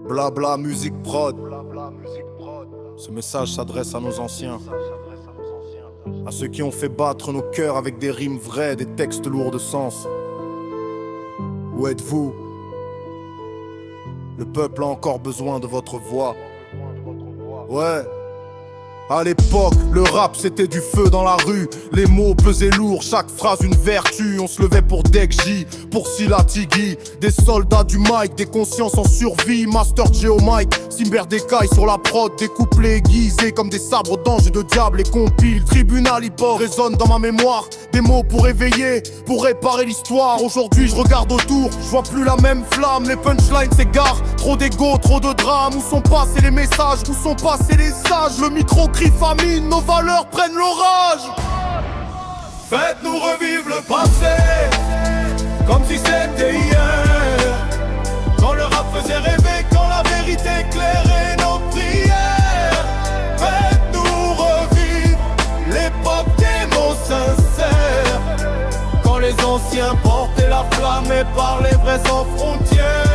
Blabla Musique Prod. Ce message s'adresse à nos anciens, à ceux qui ont fait battre nos cœurs avec des rimes vraies, des textes lourds de sens. Où êtes-vous? Le peuple a encore besoin de votre voix. Ouais. À l'époque, le rap c'était du feu dans la rue. Les mots pesaient lourd, chaque phrase une vertu. On se levait pour Dekji, pour Silla Tigui. Des soldats du mic, des consciences en survie. Master J au mic, Simber Dekai sur la prod. Des couplets aiguisés comme des sabres d'ange et de diable. Et compiles, tribunal hip-hop résonne dans ma mémoire. Des mots pour éveiller, pour réparer l'histoire. Aujourd'hui je regarde autour, je vois plus la même flamme. Les punchlines s'égarent, trop d'ego, trop de drame. Où sont passés les messages, où sont passés les sages? Le micro crie famine, nos valeurs prennent l'orage. Faites-nous revivre le passé, comme si c'était hier. Quand le rap faisait rêver, quand la vérité éclairait nos prières. Faites-nous revivre l'époque des mots sincères, quand les anciens portaient la flamme et parlaient vrai sans frontières.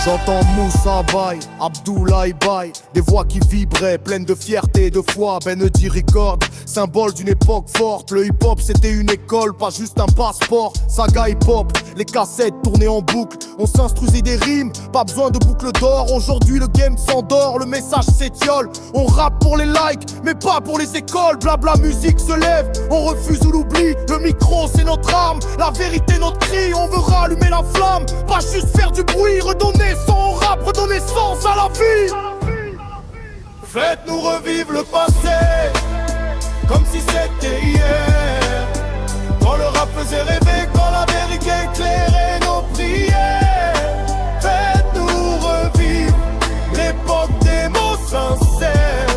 J'entends Moussa Baye, Abdoulaye Baye, des voix qui vibraient, pleines de fierté et de foi. Benedi Record, symbole d'une époque forte. Le hip-hop c'était une école, pas juste un passeport. Saga hip-hop, les cassettes tournées en boucle. On s'instruisait des rimes, pas besoin de boucle d'or. Aujourd'hui le game s'endort, le message s'étiole. On rappe pour les likes, mais pas pour les écoles. Blabla musique se lève, on refuse ou l'oubli. Le micro c'est notre arme, la vérité notre cri. On veut rallumer la flamme, pas juste faire du bruit. Redonner son rap, redonner sens à la vie. Faites-nous revivre le passé, comme si c'était hier. Quand le rap faisait rêver, quand la vérité éclairait nos prières. Faites-nous revivre l'époque des mots sincères,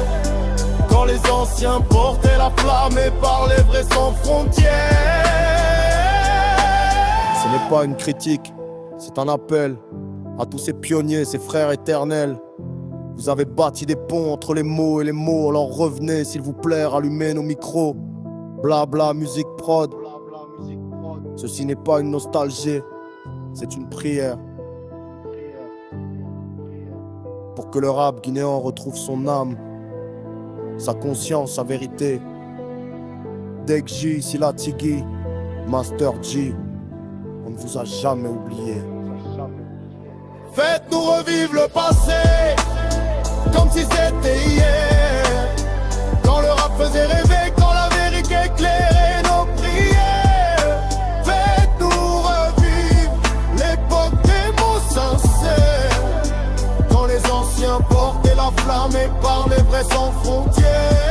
quand les anciens portaient la flamme et parlaient vrai sans frontières. Ce n'est pas une critique, c'est un appel à tous ces pionniers, ces frères éternels. Vous avez bâti des ponts entre les mots et les mots. Alors revenez s'il vous plaît, allumez nos micros. Blabla Musique Prod. Ceci n'est pas une nostalgie, c'est une prière, pour que le rap guinéen retrouve son âme, sa conscience, sa vérité. Dekji, Silla Tigui, Master J, on ne vous a jamais oublié. Faites-nous revivre le passé, comme si c'était hier. Quand le rap faisait rêver, quand la vérité éclairait nos prières. Faites-nous revivre l'époque des mots sincères, quand les anciens portaient la flamme et parlaient vrai sans frontières.